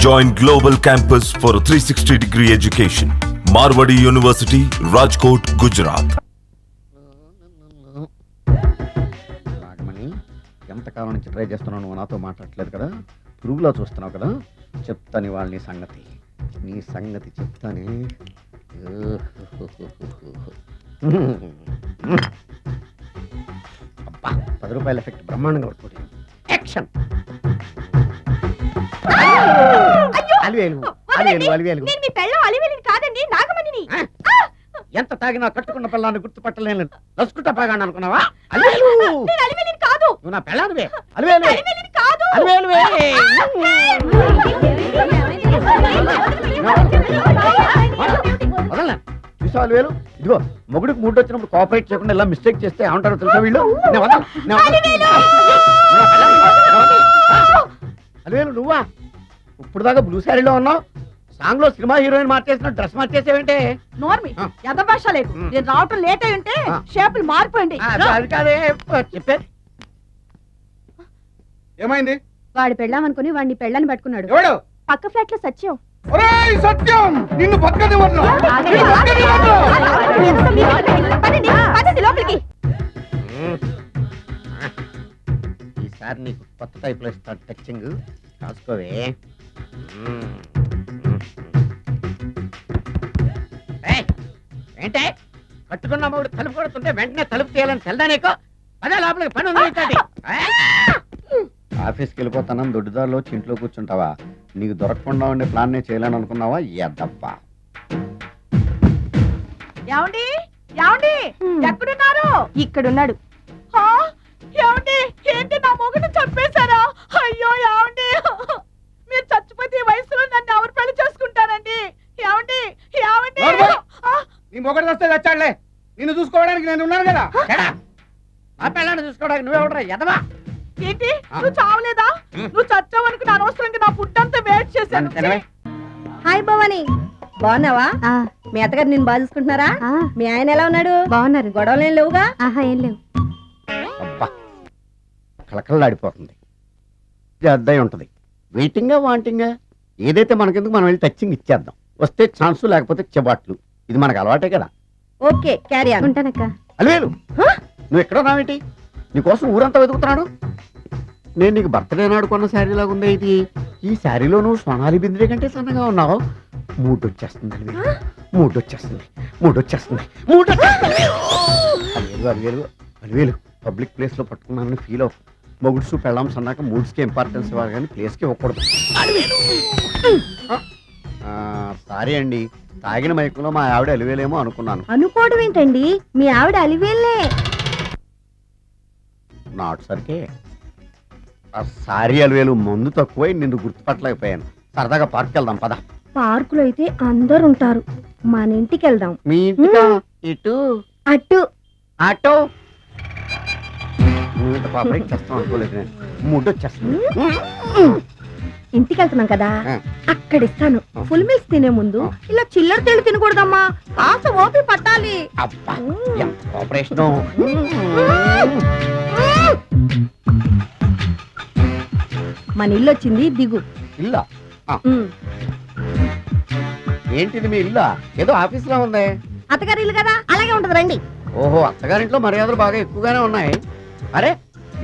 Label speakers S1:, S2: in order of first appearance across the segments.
S1: Join Global Campus for a 360-degree education. Marwadi University, Rajkot, Gujarat.
S2: Nagamani, ఎంతకాలం నుంచి try చేస్తున్నావు, నువ్వు నాతో మాట్లాడట్లేదు కదా, పురుగులో చూస్తున్నావు కదా, చెప్తాను వాళ్ళ నీ సంగతి చెప్తానే. అబ్బా, 10 రూపాయల ఎఫెక్ట్ బ్రహ్మాండంగా పడుతుంది. యాక్షన్. అలివేలు అలివేలు అలివేలు.
S3: కాదండి, నాగమణిని.
S2: ఎంత తాగినా కట్టుకున్న పిల్లాన్ని గుర్తుపట్టలేను. లసుకుంటా పాగాను అనుకున్నావా?
S3: కాదు,
S2: నువ్వు నా పిల్లానివే. అలివేలు
S3: కాదు.
S2: అలివేలువే. వదలనా? చూసావా అలివేలు? ఇదిగో మొగుడికి మూడు వచ్చినప్పుడు కోఆపరేట్ చేయకుండా ఇలా మిస్టేక్ చేస్తే ఏమంటారో తెలుసా వీళ్ళు? అలివేలు నువ్వా? ఇప్పుడు దాకా బ్లూ శారీలో ఉన్నావు, సాంగ్ లో సినిమా హీరోయిన్ మార్చేసిన డ్రెస్ మార్చేసేవంటే?
S3: నోర్మి, ఎంత భాష లేదు. నేను రావటం లేట్ అయి ఉంటే షేపులు మారిపోయింది.
S2: అది కాదే చెప్పేది.
S4: ఏమైంది?
S3: వాడి పెళ్ళామనుకుని వాడిని పెళ్ళని పట్టుకున్నాడు.
S4: ఎవడు?
S3: పక్క ఫ్లాట్ లో సత్యం.
S4: ఒరేయ్ సత్యం, నిన్ను బతకనివ్వను.
S3: లోపలికి.
S2: ఈసారి నీకు కొత్త టైప్ లో ఇస్తాను టచింగ్, కాసుకోవే. ఏంటే కట్టుకున్న మూడు తలుపు కొడుతుంటే వెంటనే తలుపు తీయాలని తెల్దా నీకు? అదే లోపలికి పని ఉంది. ఆఫీస్కి వెళ్ళిపోతానని దొడ్డిదారిలో ఇంట్లో కూర్చుంటావా? నీకు దొరకకుండా ఉండే ప్లాన్ నేను చేయాలని అనుకున్నావా? ఎద్దబ్బా.
S3: ఏమండి ఏమండి, ఎక్కడున్నారు? ఇక్కడున్నాడు. ఏమండి, ఏంటి నా మొగుడు చంపేశారా? అయ్యో ఏమండి, మీరు చచ్చిపోతే ఈ వయసులో నన్ను ఎవరు పెళ్లి చేసుకుంటారండి? ఏమండి ఏమండి.
S4: నీ మొగడు వస్తే చచ్చాడులే, నిన్ను చూసుకోవడానికి నేను ఉన్నాను కదా.
S2: ఆ పిల్లని చూసుకోవడానికి నువ్వెవడరా ఎదవా?
S3: ఏంటి, నువ్వు చావలేదా? నువ్వు చచ్చావనుకుని అనవసరంగా నా ఫుడ్ అంతా వేస్ట్ చేశాను.
S5: హాయ్ భవాని, బాగున్నావా? మీ అత్తగారు నేను బాగా చూసుకుంటున్నారా? మీ ఆయన ఎలా ఉన్నాడు?
S3: బాగున్నారు.
S5: గొడవలు ఏం లేవుగా?
S3: ఏం లేవు.
S2: అబ్బా, కళకళలాడిపోతుంది. అద్దయి ఉంటది. వెయిటింగా వాంటింగా ఏదైతే మనకెందుకు, మనం వెళ్ళి టచింగ్ ఇచ్చేద్దాం. వస్తే ఛాన్సు, లేకపోతే చెబాట్లు. ఇది మనకు అలవాటే కదా.
S5: Okay, carry on.
S3: ఉంటానక్క.
S2: అలివేలు, నువ్వు ఎక్కడ రావేంటి? నీకోసం ఊరంతా వెతుకుతున్నాడు. నేను నీకు బర్త్డే నాడు కొన్న శారీ లాగా ఉందే ఇది. ఈ శారీలో నువ్వు సోనాలి బింద్రే కంటే సన్నగా ఉన్నావు. మూడొచ్చేస్తుంది అలివేలు, మూడొచ్చేస్తుంది, మూడొచ్చేస్తుంది, మూడొచ్చేస్తుంది. అలివేలు అలివేలు అలివేలు, పబ్లిక్ ప్లేస్ లో పట్టుకున్నానని ఫీల్ అవ్వ. మొగుడ్సు పెళ్ళాం అన్నాక మూడ్స్కి ఇంపార్టెన్స్ ఇవ్వాలి కానీ ప్లేస్కి ఇవ్వకూడదు. సారీ అండి, తాగిన మైకులో మా ఆవిడ అలివేలేమో అనుకున్నాను.
S5: అనుకోవడం ఏంటండి, మీ ఆవిడ అలివేలే.
S2: నాటు సరికే. సారీ అలివేలు, మందు తక్కువై నిన్ను గుర్తుపట్టలేకపోయాను. సరదాగా పార్క్ వెళ్దాం పద.
S5: పార్కులో అయితే అందరు ఉంటారు, మన ఇంటికి వెళ్దాం.
S2: మీ ఇంటికా? ఇటు
S5: అటు
S2: ఆటో. నువ్వు ఇంత పాపరేట్ చేస్తాం అనుకోలేదు నేను. మూడొచ్చేస్తుంది.
S5: ఇంటికి వెళ్తున్నాం కదా,
S2: ఆ.
S5: అక్కడ ఇస్తాను. ఫుల్ మీల్స్ తినే ముందు ఇలా చిల్లర తెళ్ళు తినకూడదమ్మా, కాస్త ఓపి పట్టాలి.
S2: అబ్బా, ఎంత కోఆపరేషన్.
S5: మన ఇల్లు వచ్చింది, దిగు.
S2: ఇల్లా? ఏంటిది మీ ఇల్లా? ఏదో ఆఫీస్ లో ఉంది.
S5: అత్తగారి ఇల్లు కదా, అలాగే ఉంటది, రండి.
S2: ఓహో, అత్తగారింట్లో మర్యాదలు బాగా ఎక్కువగానే ఉన్నాయి. అరే,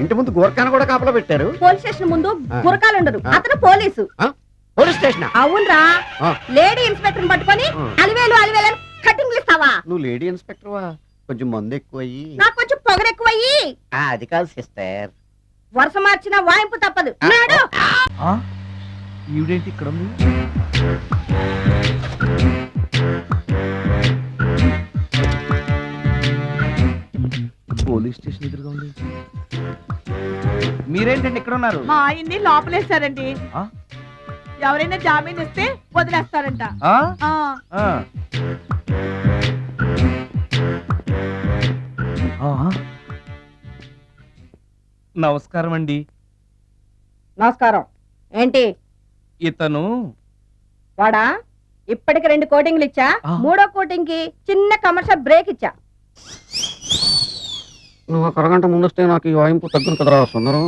S2: ఇంటి ముందు గోర్ఖాను కూడా కాపలా పెట్టారు.
S5: పోలీస్ స్టేషన్ ముందు
S2: ఆ.
S5: గురకాలు ఉండరు,
S2: ఆ.
S5: అతను పోలీసు.
S2: Police station?
S5: అవునరా,
S2: ఆ.
S5: లేడీ ఇన్స్పెక్టర్ పట్టుకొని
S2: ఆ.
S5: అలివేలు అలివేలు కటింగ్ ఇస్తావా?
S2: నువ్వు లేడీ ఇన్స్పెక్టర్వా? కొంచెం మందు ఎక్కువయ్యి.
S5: నాకు కొంచెం పొగరెక్కువయ్యి.
S2: అది కాదు సిస్టర్.
S5: వరుస మార్చిన వాయింపు తప్పదు. నాడు
S4: ఈవిడేంటి ఇక్కడ ఉంది? పోలీస్ స్టేషన్ ఎదురుగా ఉంది. మీరేంటండి ఇక్కడ ఉన్నారు?
S3: మా ఆయన్ని లోపలేశారండి.
S4: ఆ?
S3: ఎవరైనా జామీన్ ఇస్తే వదిలేస్తారంట.
S4: ఆ?
S3: ఆ.
S4: ఆ. నమస్కారం అండి.
S5: నమస్కారం. ఏంటి
S4: ఇతను
S5: వాడా? ఇప్పటికి 2 కోటింగ్లు ఇచ్చా,
S4: ఆ.
S5: 3వ కోటింగ్ కి చిన్న కమర్షియల్ బ్రేక్ ఇచ్చా.
S2: నువ్వు ఒక అరగంట ముందు వస్తే నాకు ఈ వాయింపు తగ్గును కదరా సుందరం.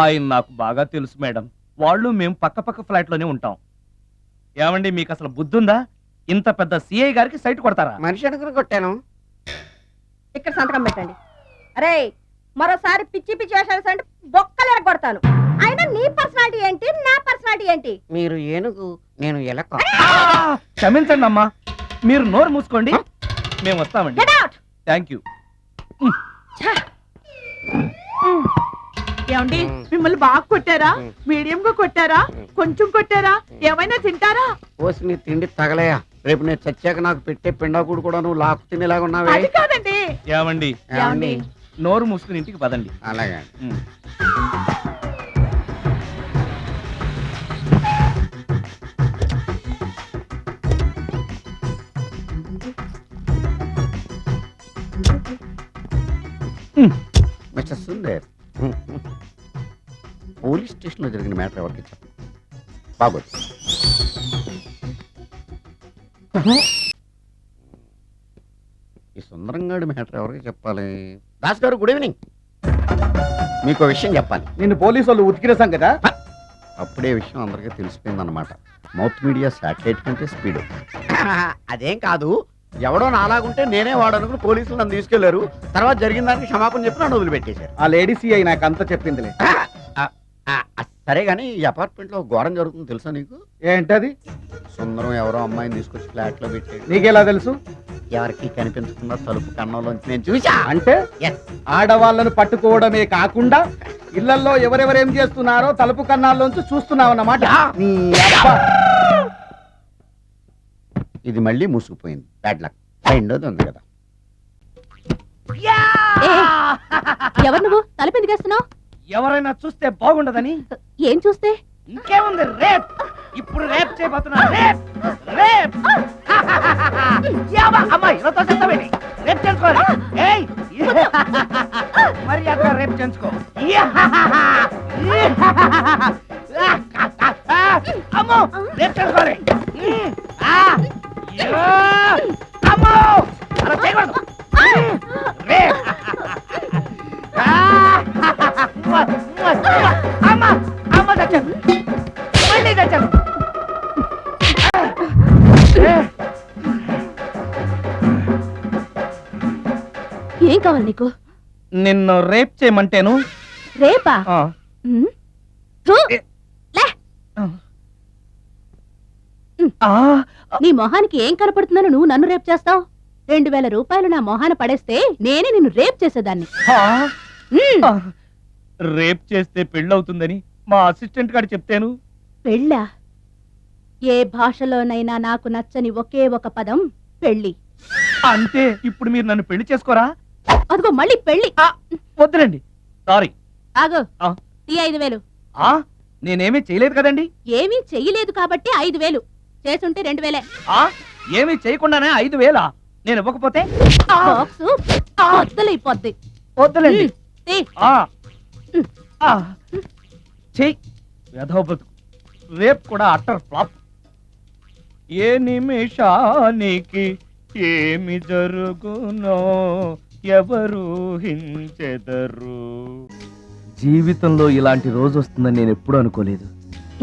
S4: ఆయన నాకు బాగా తెలుసు మేడం.
S6: వాళ్ళు మేము పక్క పక్క ఫ్లాట్ లోనే ఉంటాం. ఏమండి మీకు అసలు బుద్ధుందా? ఇంత పెద్ద సిఐ గారికి సైట్ కొడతారా?
S2: మనిషి అనుకుని కొట్టాను.
S5: ఇక్కడ సంతకం పెట్టండి. అరే మరోసారి పిచ్చి పిచ్చి వేషాలు అంటే బొక్కలు ఎరగొడతాను. అయినా నీ పర్సనాలిటీ ఏంటి, నా పర్సనాలిటీ ఏంటి?
S2: మీరు ఏనుగు, నేను ఎలక.
S6: క్షమించండి అమ్మా, మీరు నోరు మూసుకోండి, మేము వస్తామండి.
S5: Get out!
S6: Thank you.
S3: ఏమండి మిమ్మల్ని బాగా కొట్టారా, మీడియం గా కొట్టారా, కొంచెం కొట్టారా, ఏమైనా తింటారా?
S2: పోసి నీ తిండి తగలయా. రేపు నేను చచ్చాక నాకు పెట్టే పిండాకుడు కూడా నువ్వు లాక్కు తినేలాగా ఉన్నావే.
S3: అది కాదండి.
S6: ఏమండి
S3: ఏమండి?
S6: నోరు మూసుకుని ఇంటికి పదండి.
S2: అలాగే. మిస్టర్ సుందర్, పోలీస్ స్టేషన్లో జరిగిన మ్యాటర్ ఎవరికి చెప్పండి. బాగోదు. ఈ సుందరంగాడి మ్యాటర్ ఎవరికి చెప్పాలి? దాస్ గారు గుడ్ ఈవినింగ్. మీకు విషయం చెప్పాలి.
S4: నిన్ను పోలీసు వాళ్ళు ఉతికిరేసాం కదా.
S2: అప్పుడే విషయం అందరికీ తెలిసిపోయిందన్నమాట. మౌత్ మీడియా శాటిలైట్ కంటే స్పీడ్. అదేం కాదు, ఎవడో నాలాగుంటే నేనే వాడనుకుని పోలీసులు నన్ను తీసుకెళ్లారు. తర్వాత జరిగిన దానికి క్షమాపణ చెప్పి నన్ను వదిలిపెట్టేశారు.
S4: ఆ లేడీ సిఐ నాకు అంతా చెప్పిందిలే.
S2: సరే గానీ ఈ అపార్ట్మెంట్ లో ఘోరం జరుగుతుంది తెలుసా నీకు?
S4: ఏంటది?
S2: సుందరం ఎవరో అమ్మాయిని తీసుకొచ్చి ఫ్లాట్ లో పెట్టాడు.
S4: నీకెలా తెలుసు?
S2: ఎవరికి కనిపించకుండా తలుపు కన్నంలోంచి నేను చూసా.
S4: అంటే ఆడవాళ్ళను పట్టుకోవడమే కాకుండా ఇళ్లలో ఎవరెవరేం చేస్తున్నారో తలుపు కన్నాల్లోంచి చూస్తున్నావన్నమాట. నీ అబ్బా.
S2: ఇది మళ్ళీ మూసుకుపోయింది. Bad luck. రెండోది ఉంది కదా.
S5: ఎవరు నువ్వు? తలుపు ఎందుకు వేస్తున్నావు?
S6: ఎవరైనా చూస్తే బాగుండదని.
S5: ఏం చూస్తే?
S6: ఇంకేముంది, రేప్. ఇప్పుడు రేప్ చేయబోతున్నా. Rape rape. అమ్మాయి రేప్ చేసుకోవాలి. మరి అక్కడ రేప్ చేసుకో. అమ్మో రేప్ చేసుకోవాలి. అమ్మో అలా చేయకూడదు. రేప్. అమ్మ అమ్మ తెచ్చాను, మళ్ళీ తెచ్చాను.
S5: ఏం కావాలి నీకు?
S6: నిన్ను రేప్ చేయమంటేను.
S5: రేపా?
S6: ఆ. ఆ.
S5: నీ మొహానికి ఏం కనపడుతుందని నువ్వు నన్ను రేప్ చేస్తావు? 2000 రూపాయలు నా మొహాన పడేస్తే నేనే నిన్ను రేప్ చేసేదాన్ని.
S6: రేప్ చేస్తే పెళ్ళవుతుందని మా అసిస్టెంట్ గారు చెప్తాను.
S5: పెళ్ళా? ఏ భాషలోనైనా నాకు నచ్చని ఒకే ఒక పదం పెళ్ళి.
S6: అంటే ఇప్పుడు మీరు నన్ను పెళ్లి చేసుకోరా?
S5: అదిగో మళ్ళీ పెళ్ళి.
S6: వద్దులండి, సారీ.
S5: ఆగు. ఈ 5000.
S6: నేనేమీ చేయలేదు కదండి.
S5: ఏమీ చెయ్యలేదు కాబట్టి 5000. చేసుంటే 2000.
S6: ఏమీ చేయకుండానే 5000? నేను ఇవ్వకపోతే
S5: బాక్సు వద్దలైపోద్ది.
S6: వద్దులేండి.
S5: తీ.
S6: చెయ్యి. వెధవ బతుకు. రేప్ కూడా అట్టర్ ఫ్లాప్. ఏ నిమిషానికి ఏమి జరుగునో ఎవరు హించెదరు. జీవితంలో ఇలాంటి రోజు వస్తుందని నేను ఎప్పుడూ అనుకోలేదు.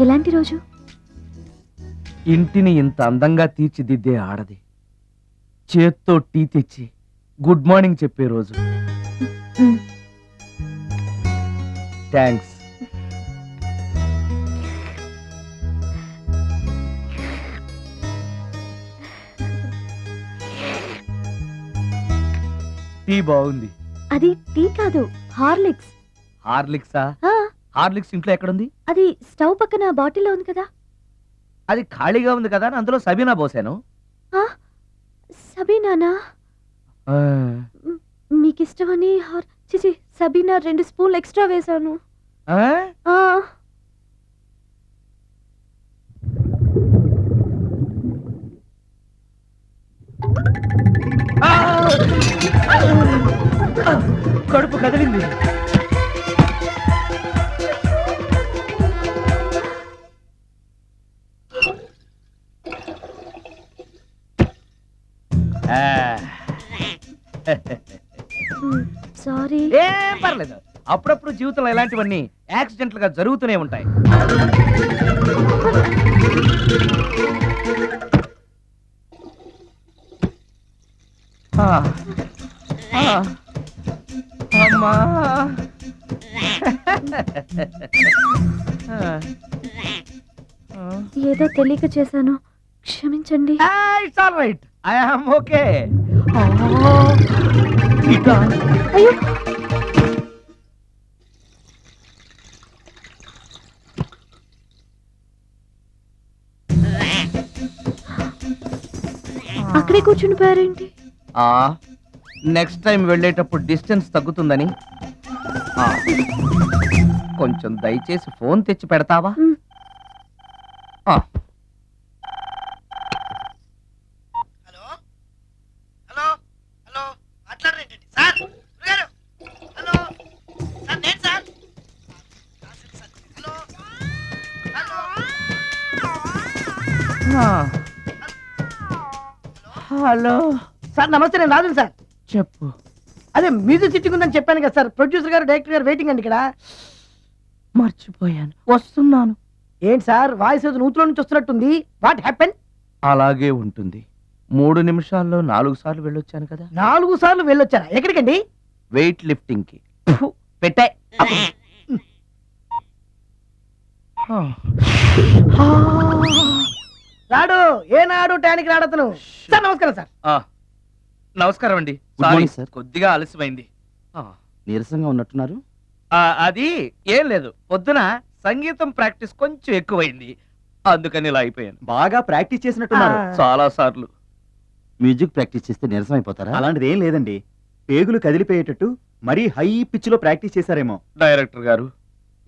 S5: ఎలాంటి రోజు?
S6: ఇంటిని ఇంత అందంగా తీర్చిదిద్దే ఆడది చేత్తో టీ తెచ్చి గుడ్ మార్నింగ్ చెప్పే రోజు. థ్యాంక్స్. టీ బాగుంది.
S5: అది టీ కాదు, హార్లిక్స్.
S6: హార్లిక్సా? హార్లిక్స్ ఇంట్లో ఎక్కడుంది?
S5: అది స్టవ్ పక్కన బాటిల్లో ఉంది కదా.
S6: అది ఖాళీగా ఉంది కదా అని అందులో సబీనా పోసాను.
S5: సబీనానా? మీకు ఇష్టమని చిచి సబీనా 2 స్పూన్లు ఎక్స్ట్రా వేశాను.
S6: కడుపు కదిలింది.
S5: సారీ.
S6: ఏం పర్లేదు, అప్పుడప్పుడు జీవితంలో ఇలాంటివన్నీ యాక్సిడెంట్లు గా జరుగుతూనే ఉంటాయి. ఆ, ఆ, అమ్మా.
S7: ఏదో తెలియక చేశాను, క్షమించండి.
S6: It's all right, I am okay.
S7: అయ్యో, అక్కడే కూర్చుని పోయారేంటి?
S6: నెక్స్ట్ టైం వెళ్ళేటప్పుడు డిస్టెన్స్ తగ్గుతుందని. ఆ, కొంచెం దయచేసి ఫోన్ తెచ్చి పెడతావా?
S7: మ్.
S6: ఆ.
S8: హలో హలో హలో మాట్లాడండి సార్ గురుగారు. హలో సార్ నేను sir hello hello
S6: hello
S8: sir నమస్తే, నేను రాజు సార్.
S6: చెప్పు.
S8: అదే మ్యూజిక్ సిట్టింగ్ ఉందని చెప్పాను కదా సార్. ప్రొడ్యూసర్ గారు డైరెక్టర్ గారు వెయిటింగ్ అండి ఇక్కడ.
S6: మర్చిపోయాను, వస్తున్నాను.
S8: ఏంటి సార్ వాయిస్ ఏదో నూతులో నుంచి వస్తున్నట్టుంది. What happen?
S6: అలాగే ఉంటుంది. 3 నిమిషాల్లో 4 సార్లు వెళ్ళొచ్చాను కదా.
S8: 4 సార్లు వెళ్ళొచ్చారా? ఎక్కడికండి?
S6: వెయిట్ లిఫ్టింగ్ కి. పెట్టే.
S8: రాడు ఏనాడు టానికి రాడతను. సార్ నమస్కారం సార్.
S6: నమస్కారం అండి.
S4: Good morning,
S6: Sorry,
S4: sir.
S6: కొద్దిగా ఆలస్యమైంది.
S4: నీరసంగా ఉన్నట్టున్నారు.
S6: అది ఏం లేదు, పొద్దున సంగీతం ప్రాక్టీస్ కొంచెం ఎక్కువైంది, అందుకని ఇలా అయిపోయాను.
S4: బాగా ప్రాక్టీస్ చేసినట్టున్నారు.
S6: చాలా సార్లు.
S4: మ్యూజిక్ ప్రాక్టీస్ చేస్తే నీరసం అయిపోతారా? అలాంటిది ఏం లేదండి. పేగులు కదిలిపోయేటట్టు మరీ హై పిచ్ లో ప్రాక్టీస్ చేశారేమో.
S6: డైరెక్టర్ గారు,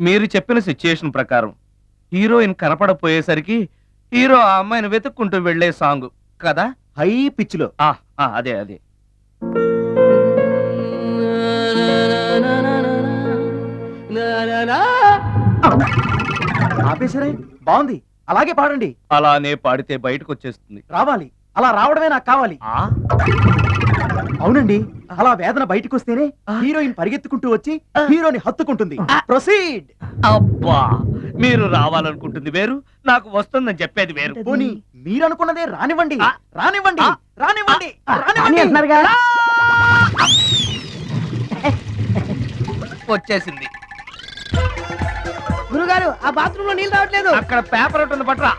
S6: మీరు చెప్పిన సిచ్యుయేషన్ ప్రకారం హీరోయిన్ కనపడపోయేసరికి హీరో ఆ అమ్మాయిని వెతుక్కుంటూ వెళ్లే సాంగ్ కదా.
S4: హై పిచ్ లో.
S6: అదే అదే.
S4: ఆపేసరే, బాగుంది, అలాగే పాడండి.
S6: అలానే పాడితే బయటకు వచ్చేస్తుంది.
S4: రావాలి, అలా రావడమే నాకు కావాలి. అవునండి, అలా వేదన బయటకు వస్తేనే హీరోయిన్ పరిగెత్తుకుంటూ వచ్చి హీరోని హత్తుకుంటుంది. ప్రొసీడ్.
S6: అబ్బా, మీరు రావాలనుకుంటుంది వేరు, నాకు వస్తుందని చెప్పేది వేరు.
S4: పోనీ మీరు అనుకున్నదే రానివ్వండి, రానివ్వండి, రానివ్వండి,
S8: అని
S4: రానివ్వండి.
S8: అంటున్నారుగా.
S6: వచ్చేసింది.
S8: గురుగారు ఆ బాత్రూమ్ లో నీళ్ళు రావట్లేదు.
S6: అక్కడ పేపర్ ఉంటుంది పట్రా.